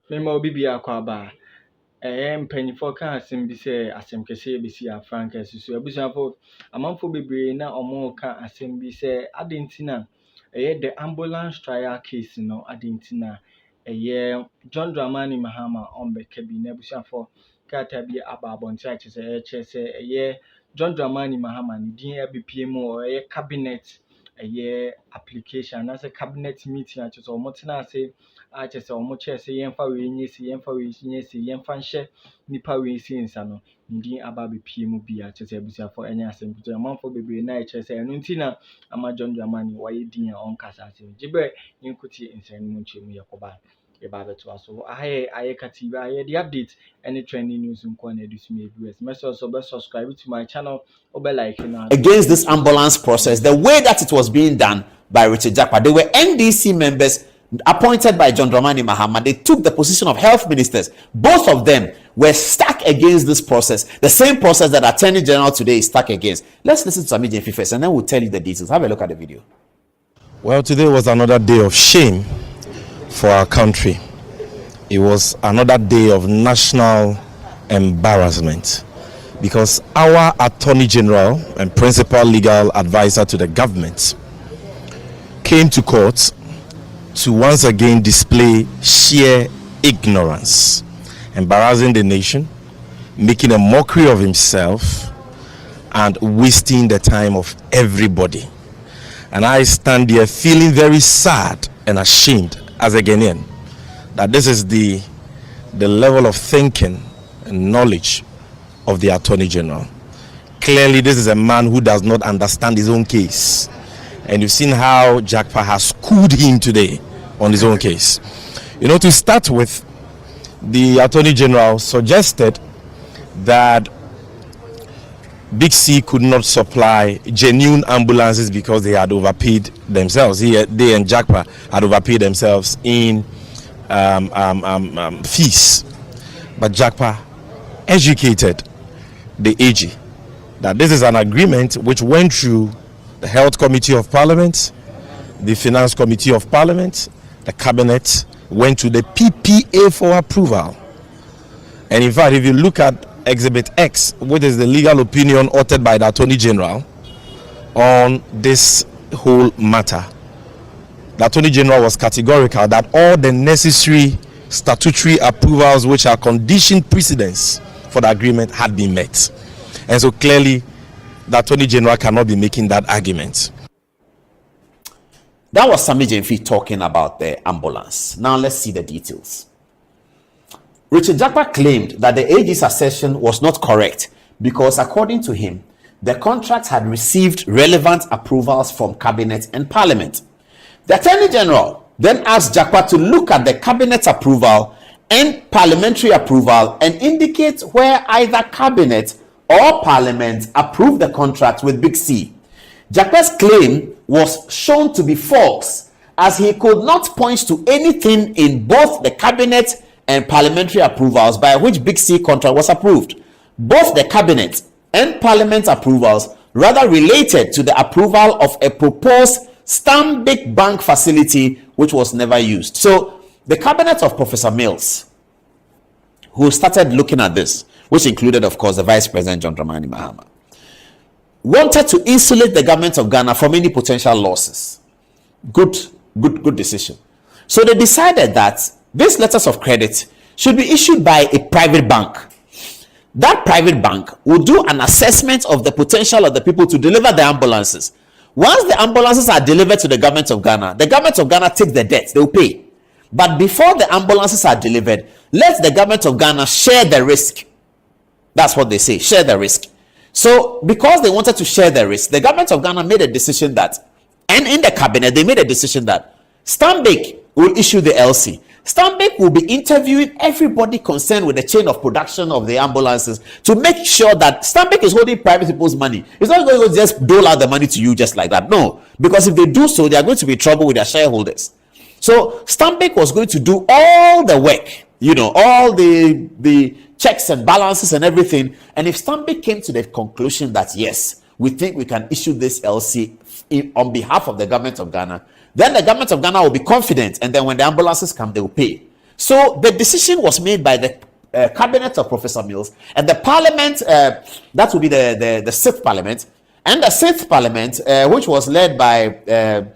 Mema obi bia kwa ba. Mpanyinfo ka asem bi sɛ asem kɛse bi si afranka so abusuafo amanfo bebree na ɔmo ka asem bi sɛ adentina the ambulance trial case no adentina John Dramani Mahama ombeka bi na abusuafo kata bi aba abonte kyerɛ sɛ John Dramani Mahama ne din abepie mu cabinet application na sɛ cabinet meeting kyerɛ sɛ ɔmo tena ase kyerɛ sɛ ɔmo kyerɛ sɛ yɛmfa wei nyɛ si yɛmfa wei nyɛ si yɛmfa nhyɛ nipa wei si nsa no ne din aba abepie mu bi kyerɛ sɛ abusuafo ɛnyɛ asɛm kutu amanfo bebree na kyerɛ sɛ ɛno nti na ama John Dramani wɔyɛ din a ɔnkasa ase gyebrɛ yɛnkotie nsɛm no nkyɛn mu yɛkɔba so Ayeka TV the update any trending news viewers subscribe to my channel against this ambulance process, the way that it was being done by Richard Jakpa. They were NDC members appointed by John Dramani Mahama. They took the position of health ministers. Both of them were stuck against this process, the same process that Attorney General today is stuck against. Let's listen to Samiji Efi first and then we'll tell you the details. Have a look at the video. Well, today was another day of shame for our country. It was another day of national embarrassment because our Attorney General and principal legal advisor to the government came to court to once again display sheer ignorance, embarrassing the nation, making a mockery of himself, and wasting the time of everybody. And I stand here feeling very sad and ashamed as a Ghanaian that this is the level of thinking and knowledge of the Attorney General. Clearly, this is a man who does not understand his own case. And you've seen how Jakpa has schooled him today on his own case. You know, to start with, the Attorney General suggested that Big C could not supply genuine ambulances because they had overpaid themselves. They and Jakpa had overpaid themselves in fees. But Jakpa educated the AG that this is an agreement which went through the Health Committee of Parliament, the Finance Committee of Parliament, the Cabinet, went to the PPA for approval. And in fact, if you look at Exhibit X, which is the legal opinion authored by the Attorney General on this whole matter, the Attorney General was categorical that all the necessary statutory approvals which are conditioned precedents for the agreement had been met. And so clearly, the Attorney General cannot be making that argument. That was Samiji Efi talking about the ambulance. Now let's see the details. Richard Jakpa claimed that the AG's assertion was not correct because, according to him, the contract had received relevant approvals from Cabinet and Parliament. The Attorney General then asked Jakpa to look at the Cabinet approval and parliamentary approval and indicate where either Cabinet or Parliament approved the contract with Big C. Jakpa's claim was shown to be false as he could not point to anything in both the Cabinet and parliamentary approvals by which Big C contract was approved. Both the Cabinet and Parliament approvals rather related to the approval of a proposed Stanbic Bank facility which was never used. So the Cabinet of Professor Mills, who started looking at this, which included, of course, the Vice President John Dramani Mahama, wanted to insulate the government of Ghana from any potential losses. Good decision. So they decided that these letters of credit should be issued by a private bank. That private bank will do an assessment of the potential of the people to deliver the ambulances. Once the ambulances are delivered to the government of Ghana takes the debt, they will pay. But before the ambulances are delivered, let the government of Ghana share the risk. That's what they say, share the risk. So because they wanted to share the risk, the government of Ghana made a decision that, and in the cabinet, they made a decision that Stanbic will issue the LC. Stanbic will be interviewing everybody concerned with the chain of production of the ambulances to make sure that Stanbic is holding private people's money. It's not going to just dole out the money to you just like that. No, because if they do so, they are going to be in trouble with their shareholders. So Stanbic was going to do all the work, all the checks and balances and everything. And if Stanbic came to the conclusion that yes, we think we can issue this LC on behalf of the government of Ghana, then the government of Ghana will be confident, and then when the ambulances come, they will pay. So the decision was made by the cabinet of Professor Mills, and the parliament, that would be the sixth parliament, and the sixth parliament, which was led by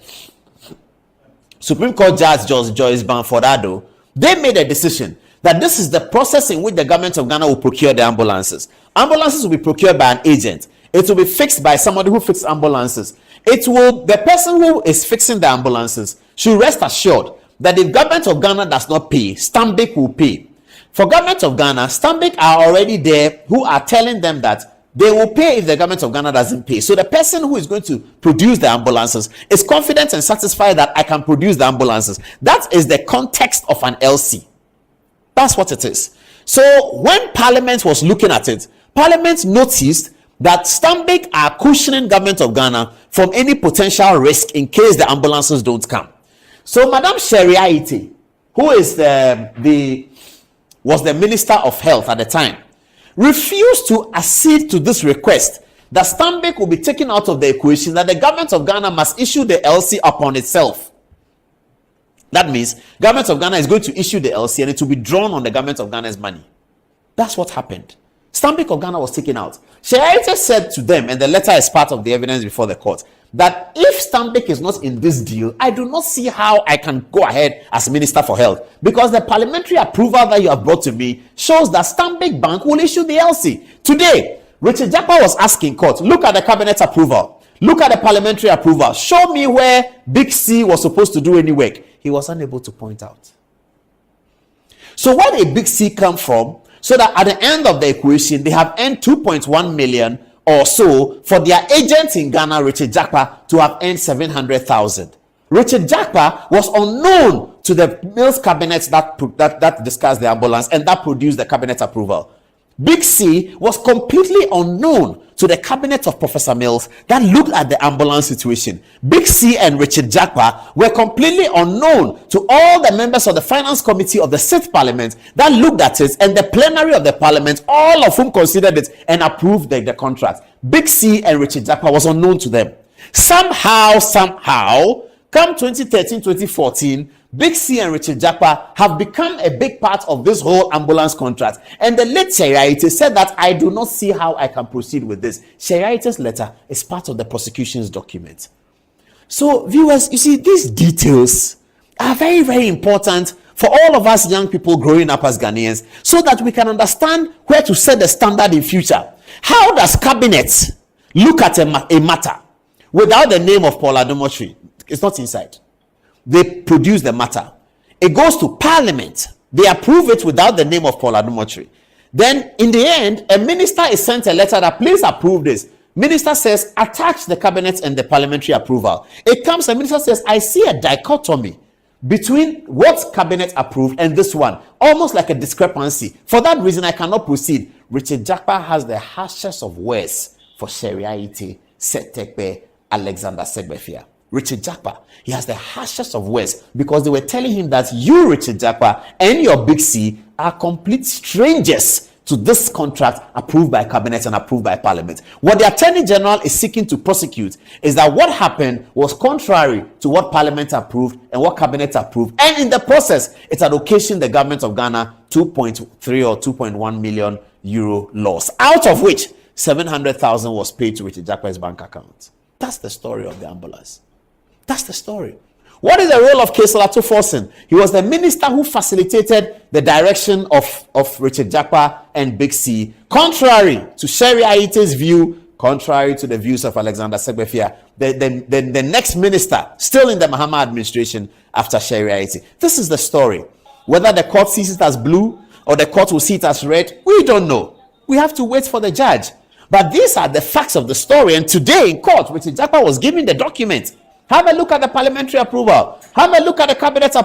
Supreme Court Judge Joyce Banfordado, they made a decision that this is the process in which the government of Ghana will procure the ambulances. Ambulances will be procured by an agent. It will be fixed by somebody who fixes ambulances. The person who is fixing the ambulances should rest assured that if government of Ghana does not pay, Stanbic will pay. For government of Ghana, Stanbic are already there who are telling them that they will pay if the government of Ghana doesn't pay. So the person who is going to produce the ambulances is confident and satisfied that I can produce the ambulances. That is the context of an LC. That's what it is. So when Parliament was looking at it, Parliament noticed that Stanbic are cushioning government of Ghana from any potential risk in case the ambulances don't come. So Madam ßreak, who is was the Minister of Health at the time, refused to accede to this request that Stanbic will be taken out of the equation, that the government of Ghana must issue the LC upon itself. That means government of Ghana is going to issue the LC and it will be drawn on the government of Ghana's money. That's what happened. Stanbic of Ghana was taken out. ßreak said to them, and the letter is part of the evidence before the court, that if Stanbic is not in this deal, I do not see how I can go ahead as Minister for Health, because the parliamentary approval that you have brought to me shows that Stanbic Bank will issue the LC. Today, Richard Japa was asking court, look at the cabinet approval, look at the parliamentary approval, show me where Big C was supposed to do any work. He was unable to point out. So where did Big C come from? So that at the end of the equation, they have earned 2.1 million or so for their agent in Ghana, Richard Japa, to have earned 700,000. Richard Japa was unknown to the Mills cabinet that discussed the ambulance and that produced the cabinet approval. Big C was completely unknown to the cabinet of Professor Mills that looked at the ambulance situation. Big C and Richard Japa were completely unknown to all the members of the finance committee of the 6th parliament that looked at it, and the plenary of the parliament, all of whom considered it and approved the contract. Big C and Richard Japa was unknown to them. Somehow, come 2013-2014, Big C and Richard Japa have become a big part of this whole ambulance contract. And the late ßreak said that I do not see how I can proceed with this. ßreak's letter is part of the prosecution's document. So viewers, you see, these details are very, very important for all of us young people growing up as Ghanaians, so that we can understand where to set the standard in future. How does cabinet look at a matter without the name of Paul Adomotri? It's not inside. They produce the matter. It goes to Parliament. They approve it without the name of Paul Adomotri. Then, in the end, a minister is sent a letter that please approve this. Minister says, attach the cabinet and the parliamentary approval. It comes, the minister says, I see a dichotomy between what cabinet approved and this one. Almost like a discrepancy. For that reason, I cannot proceed. Richard Japa has the harshest of words for ßreak, Setekpe, Alexander Segbefia. Richard Japa, he has the harshest of words, because they were telling him that you, Richard Japa, and your Big C are complete strangers to this contract approved by cabinet and approved by parliament. What the Attorney General is seeking to prosecute is that what happened was contrary to what parliament approved and what cabinet approved, and in the process it had occasioned the government of Ghana 2.3 or 2.1 million euro loss, out of which 700,000 was paid to Richard Japa's bank account. That's the story of the ambulance. That's the story. What is the role of Keselato Forsen? He was the minister who facilitated the direction of Richard Japa and Big C, contrary to ßreak's view, contrary to the views of Alexander Segbefia, the next minister, still in the Mahama administration after ßreak. This is the story. Whether the court sees it as blue or the court will see it as red, we don't know. We have to wait for the judge. But these are the facts of the story. And today in court, Richard Japa was given the document. Have a look at the parliamentary approval. Have a look at the cabinet approval.